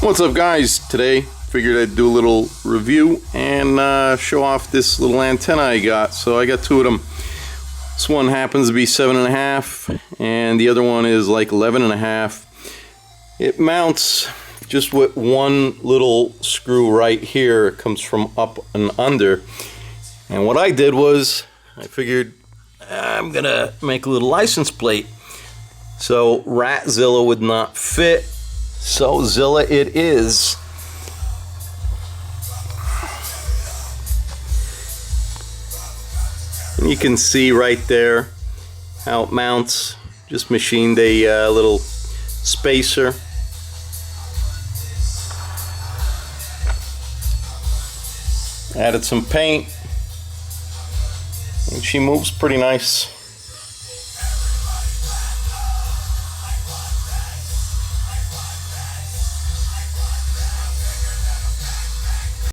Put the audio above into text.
What's up, guys? Today figured I'd do a little review and show off this little antenna I got. So I got two of them. This one happens to be 7.5 and the other one is like 11.5. It mounts just with one little screw right here. It comes from up and under, and what I did was I figured I'm gonna make a little license plate. So RatZilla would not fit, so Zilla it is. And you can see right there how it mounts. Just machined a little spacer. Added some paint, and she moves pretty nice.